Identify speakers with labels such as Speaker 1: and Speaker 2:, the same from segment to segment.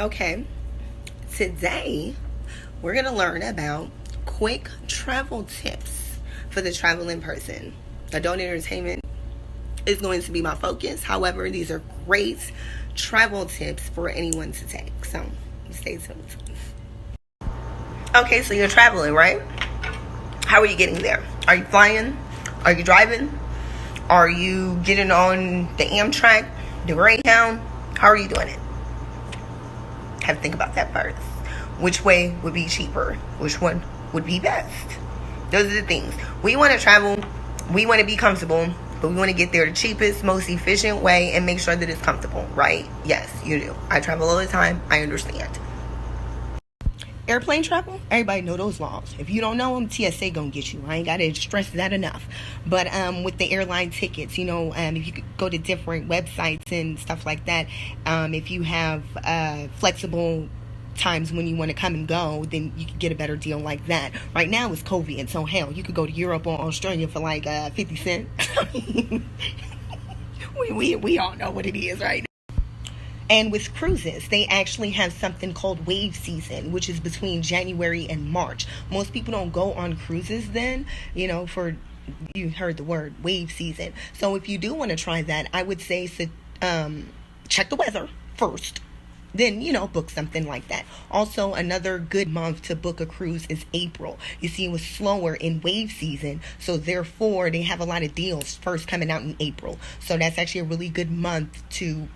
Speaker 1: Okay, today we're going to learn about quick travel tips for the traveling person. Adult entertainment is going to be my focus. However, these are great travel tips for anyone to take. So, stay tuned. Okay, so you're traveling, right? How are you getting there? Are you flying? Are you driving? Are you getting on the Amtrak, the Greyhound? How are you doing it? Have to think about that first. Which way would be cheaper? Which one would be best? Those are the things. We want to travel. We want to be comfortable. But we want to get there the cheapest, most efficient way and make sure that it's comfortable, right? Yes, you do. I travel all the time. I understand. Airplane travel, everybody know those laws. If you don't know them, TSA gonna get you. I ain't gotta stress that enough. But with the airline tickets, if you could go to different websites and stuff like that, if you have flexible times when you want to come and go, then you could get a better deal like that. Right now it's COVID, so hell, you could go to Europe or Australia for like 50 cents. we all know what it is right now. And with cruises, they actually have something called wave season, which is between January and March. Most people don't go on cruises then, for, you heard the word, wave season. So if you do want to try that, I would say check the weather first. Then, book something like that. Also, another good month to book a cruise is April. You see, it was slower in wave season, so therefore they have a lot of deals first coming out in April. So that's actually a really good month to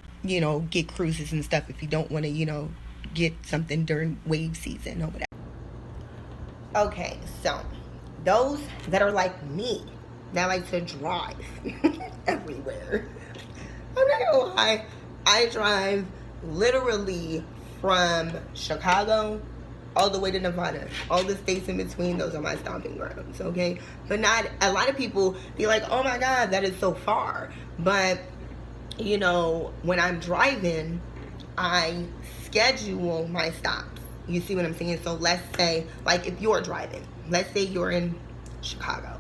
Speaker 1: get cruises and stuff if you don't want to, get something during wave season or whatever. Okay, so those that are like me, that like to drive everywhere. I'm not gonna lie, I drive literally from Chicago all the way to Nevada. All the states in between, those are my stomping grounds, okay? But not, a lot of people be like, oh my God, that is so far. But when I'm driving, I schedule my stops. You see what I'm saying? So let's say, like if you're driving, let's say you're in Chicago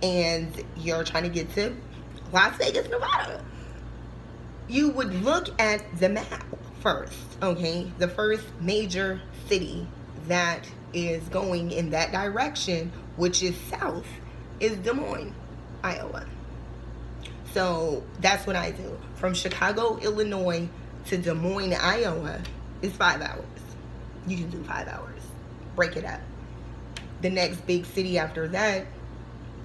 Speaker 1: and you're trying to get to Las Vegas, Nevada. You would look at the map first, okay? The first major city that is going in that direction, which is south, is Des Moines, Iowa. So that's what I do. From Chicago, Illinois to Des Moines, Iowa is 5 hours. You can do 5 hours. Break it up. The next big city after that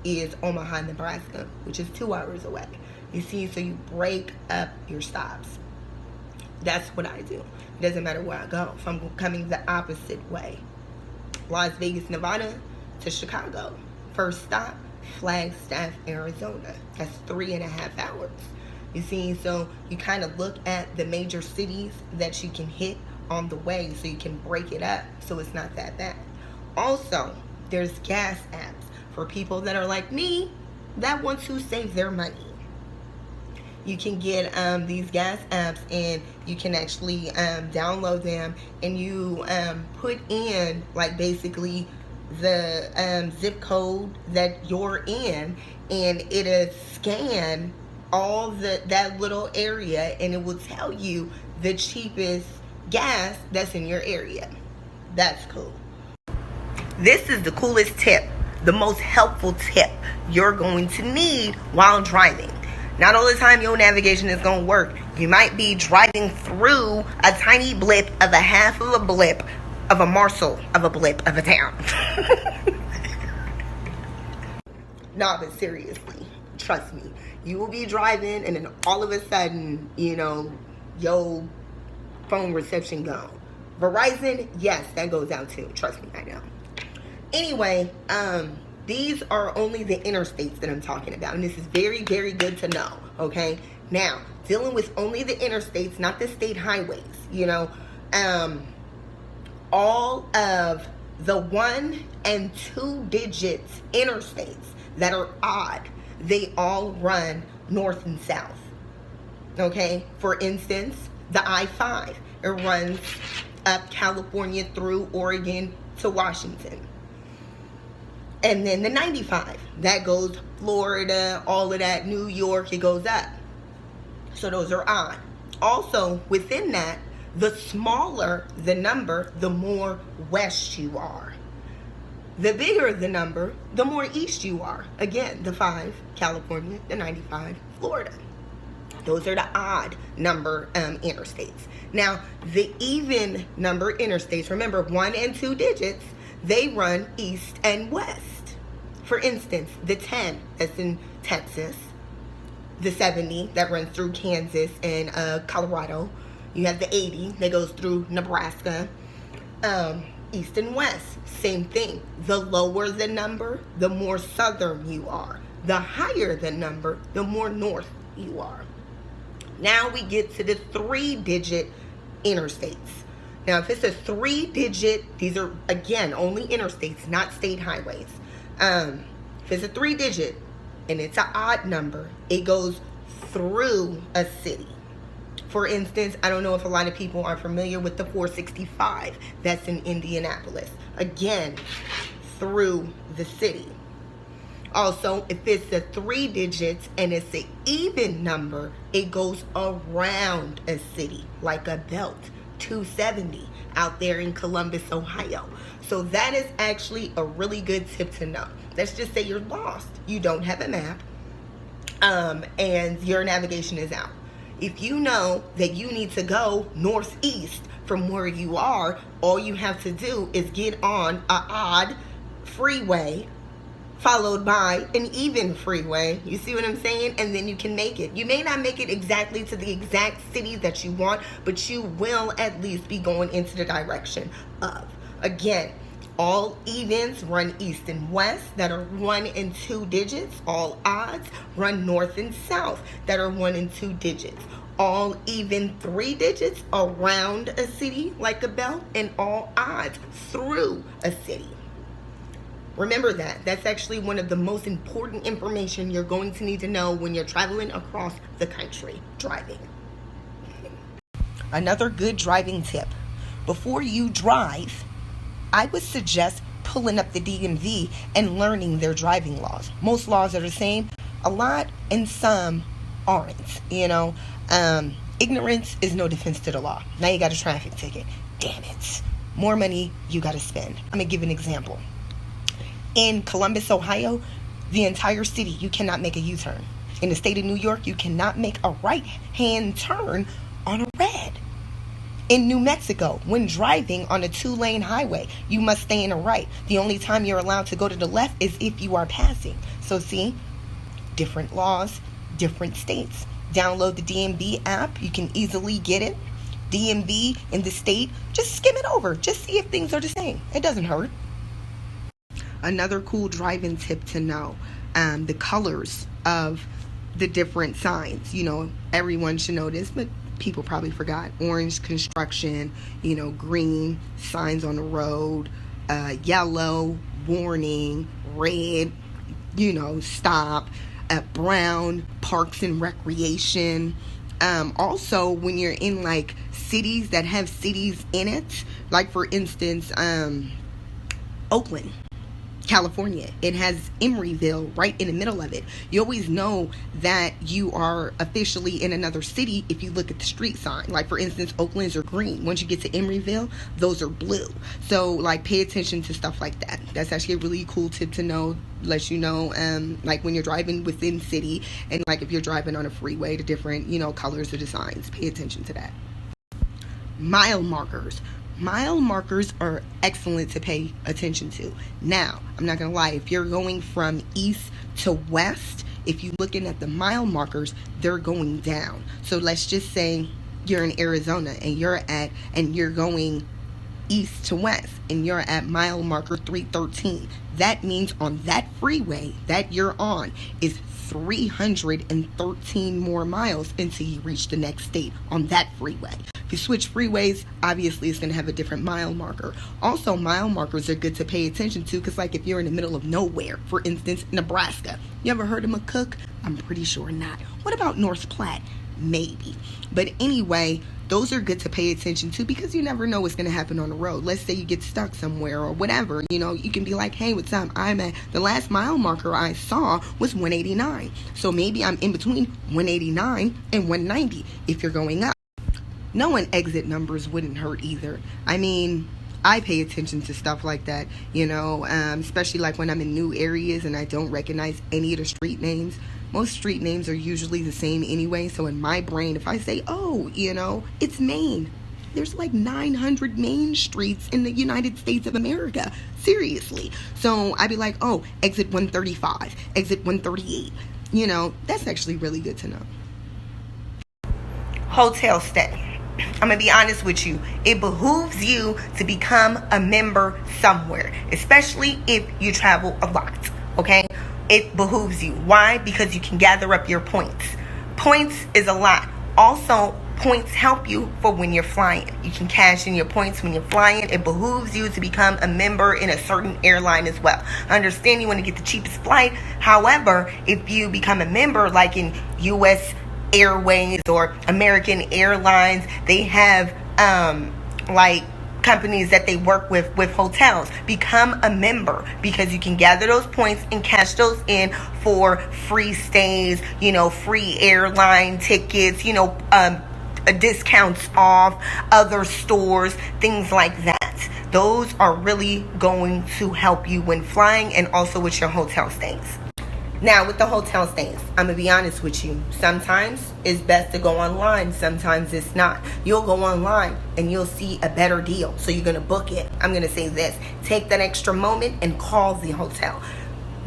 Speaker 1: is Omaha, Nebraska, which is 2 hours away. You see, so you break up your stops. That's what I do. It doesn't matter where I go. If I'm coming the opposite way. Las Vegas, Nevada to Chicago. First stop, Flagstaff, Arizona. That's 3.5 hours. You see, so you kind of look at the major cities that you can hit on the way so you can break it up so it's not that bad. Also, there's gas apps for people that are like me that want to save their money. You can get these gas apps and you can actually download them and you put in like basically the zip code that you're in, and it'll scan all that little area and it will tell you the cheapest gas that's in your area. That's cool. This is the coolest tip, the most helpful tip you're going to need while driving. Not all the time your navigation is going to work. You might be driving through a tiny blip of a half of a blip of a morsel of a blip of a town. Nah, but seriously, trust me. You will be driving and then all of a sudden, your phone reception gone. Verizon, yes, that goes out too. Trust me, I know. Anyway, these are only the interstates that I'm talking about. And this is very, very good to know, okay? Now, dealing with only the interstates, not the state highways, all of the 1 and 2 digits interstates that are odd, they all run north and south, okay? For instance, the I-5, it runs up California through Oregon to Washington. And then the 95, that goes Florida, all of that, New York, it goes up. So those are odd. Also, within that, The smaller the number, the more west you are. The bigger the number, the more east you are. Again, the 5, California, the 95, Florida. Those are the odd number interstates. Now, the even number interstates, remember 1 and 2 digits, they run east and west. For instance, the 10, that's in Texas. The 70, that runs through Kansas and Colorado. You have the 80, that goes through Nebraska. East and west, same thing. The lower the number, the more southern you are. The higher the number, the more north you are. Now we get to the 3-digit interstates. Now, if it's a 3-digit, these are, again, only interstates, not state highways. If it's a 3-digit and it's an odd number, it goes through a city. For instance, I don't know if a lot of people are familiar with the 465 that's in Indianapolis. Again, through the city. Also, if it's the 3 digits and it's an even number, it goes around a city like a belt. 270 out there in Columbus, Ohio. So that is actually a really good tip to know. Let's just say you're lost. You don't have a map, and your navigation is out. If you know that you need to go northeast from where you are, all you have to do is get on an odd freeway followed by an even freeway. You see what I'm saying? And then you can make it. You may not make it exactly to the exact city that you want, but you will at least be going into the direction of. Again, all evens run east and west that are 1 and 2 digits. All odds run north and south that are 1 and 2 digits. All even 3 digits around a city like a belt, and all odds through a city. Remember that. That's actually one of the most important information you're going to need to know when you're traveling across the country driving. Another good driving tip. Before you drive, I would suggest pulling up the DMV and learning their driving laws. Most laws are the same. A lot and some aren't, Ignorance is no defense to the law. Now you got a traffic ticket. Damn it. More money you got to spend. I'm going to give an example. In Columbus, Ohio, the entire city, you cannot make a U-turn. In the state of New York, you cannot make a right-hand turn on a red. In New Mexico, when driving on a 2-lane highway, you must stay in a right. The only time you're allowed to go to the left is if you are passing. So see, different laws, different states. Download the DMV app. You can easily get it. DMV in the state, just skim it over. Just see if things are the same. It doesn't hurt. Another cool driving tip to know, the colors of the different signs. Everyone should know this, but people probably forgot. Orange, construction, green, signs on the road, yellow, warning, red, stop, brown, parks and recreation. Also, when you're in like cities that have cities in it, like for instance, Oakland, California, it has Emeryville right in the middle of it. You always know that you are officially in another city if you look at the street sign. Like for instance, Oakland's are green. Once you get to Emeryville, those are blue. So like pay attention to stuff like that. That's actually a really cool tip to know. Lets you know, like when you're driving within city, and like if you're driving on a freeway, the different colors of the signs. Pay attention to that. Mile markers. Mile markers are excellent to pay attention to. Now, I'm not going to lie, if you're going from east to west, if you're looking at the mile markers, they're going down. So let's just say you're in Arizona and you're going east to west and you're at mile marker 313. That means on that freeway that you're on is 313 more miles until you reach the next state on that freeway. If you switch freeways, obviously it's going to have a different mile marker. Also, mile markers are good to pay attention to because like if you're in the middle of nowhere, for instance, Nebraska. You ever heard of McCook? I'm pretty sure not. What about North Platte? Maybe. But anyway, those are good to pay attention to because you never know what's going to happen on the road. Let's say you get stuck somewhere or whatever. You can be like, hey, what's up? I'm at the last mile marker I saw was 189. So maybe I'm in between 189 and 190 if you're going up. knowing exit numbers wouldn't hurt either. I mean, I pay attention to stuff like that, especially like when I'm in new areas and I don't recognize any of the street names. Most street names are usually the same anyway, so in my brain, if I say, oh, it's Maine, there's like 900 main streets in the United States of America. Seriously. So I'd be like, oh, exit 135, exit 138. That's actually really good to know. Hotel stay. I'm going to be honest with you. It behooves you to become a member somewhere, especially if you travel a lot, okay? It behooves you. Why? Because you can gather up your points. Points is a lot. Also, points help you for when you're flying. You can cash in your points when you're flying. It behooves you to become a member in a certain airline as well. I understand you want to get the cheapest flight. However, if you become a member like in U.S. Airways or American Airlines, they have like companies that they work with hotels. Become a member because you can gather those points and cash those in for free stays, free airline tickets, discounts off other stores, things like that. Those are really going to help you when flying and also with your hotel stays. Now, with the hotel stays, I'm going to be honest with you. Sometimes it's best to go online. Sometimes it's not. You'll go online and you'll see a better deal. So you're going to book it. I'm going to say this. Take that extra moment and call the hotel.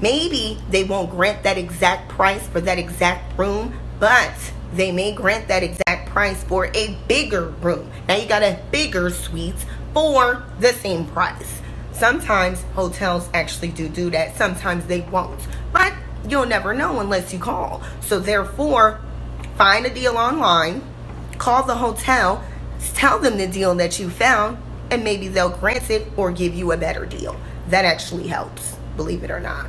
Speaker 1: Maybe they won't grant that exact price for that exact room, but they may grant that exact price for a bigger room. Now you got a bigger suite for the same price. Sometimes hotels actually do that. Sometimes they won't. But you'll never know unless you call. So therefore, find a deal online, call the hotel, tell them the deal that you found, and maybe they'll grant it or give you a better deal. That actually helps, believe it or not.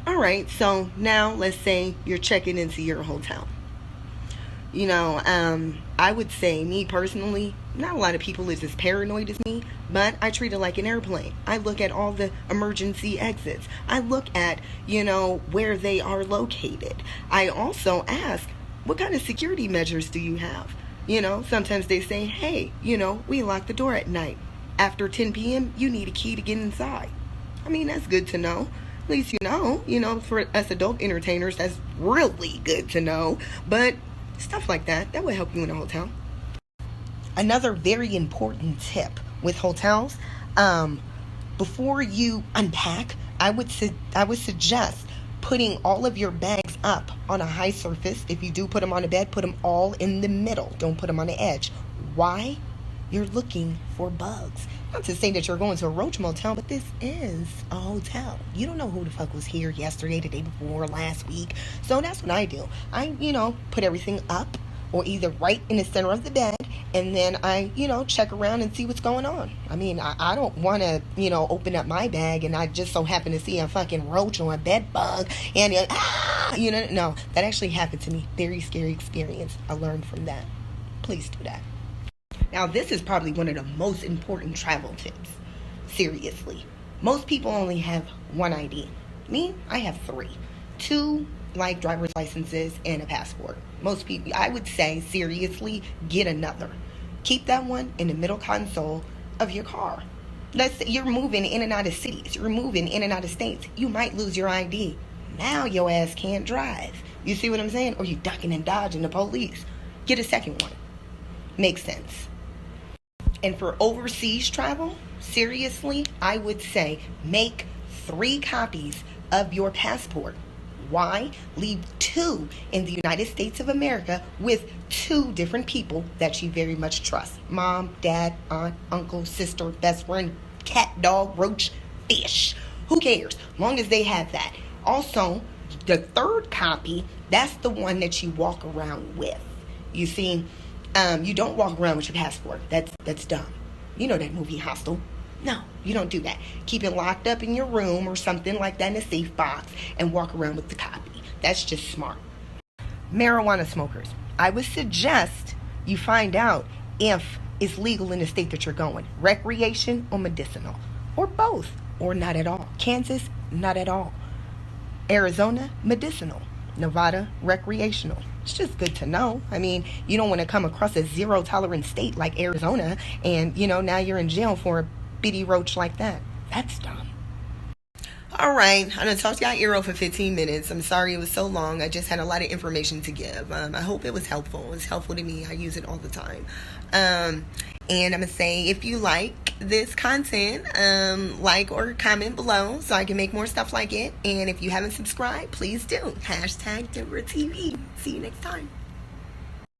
Speaker 1: All right, so now let's say you're checking into your hotel. I would say, me personally, not a lot of people is as paranoid as me, but I treat it like an airplane. I look at all the emergency exits. I look at, where they are located. I also ask, what kind of security measures do you have? Sometimes they say, hey, we lock the door at night. After 10 p.m., you need a key to get inside. I mean, that's good to know. At least for us adult entertainers, that's really good to know. But stuff like that would help you in a hotel. Another very important tip with hotels, before you unpack, I would suggest putting all of your bags up on a high surface. If you do put them on a bed, put them all in the middle. Don't put them on the edge. Why? You're looking for bugs. Not to say that you're going to a roach motel, but this is a hotel. You don't know who the fuck was here yesterday, the day before, last week. So that's what I do. I, put everything up or either right in the center of the bed, and then I, check around and see what's going on. I mean, I don't want to, open up my bag and I just so happen to see a fucking roach or a bed bug and, no, that actually happened to me. Very scary experience. I learned from that. Please do that. Now, this is probably one of the most important travel tips. Seriously. Most people only have one ID. Me, I have 3. 2, like driver's licenses and a passport. Most people, I would say, seriously, get another. Keep that one in the middle console of your car. Let's say you're moving in and out of cities. You're moving in and out of states. You might lose your ID. Now your ass can't drive. You see what I'm saying? Or you ducking and dodging the police. Get a second one. Makes sense. And for overseas travel, seriously, I would say make 3 copies of your passport. Why? Leave 2 in the United States of America with 2 different people that you very much trust. Mom, dad, aunt, uncle, sister, best friend, cat, dog, roach, fish. Who cares? Long as they have that. Also, the 3rd copy, that's the one that you walk around with. You see, you don't walk around with your passport. That's dumb. You know that movie Hostel. No, you don't do that. Keep it locked up in your room or something like that in a safe box and walk around with the copy. That's just smart. Marijuana smokers, I would suggest you find out if it's legal in the state that you're going. Recreation or medicinal. Or both. Or not at all. Kansas, not at all. Arizona, medicinal. Nevada, recreational. It's just good to know. I mean, you don't want to come across a zero tolerance state like Arizona and, now you're in jail for a bitty roach like that. That's dumb. All right, I'm going to talk to y'all ear for 15 minutes. I'm sorry it was so long. I just had a lot of information to give. I hope it was helpful. It was helpful to me. I use it all the time. And I'm going to say, if you like this content, like or comment below so I can make more stuff like it. And if you haven't subscribed, please do. #DenverTV. See you next time.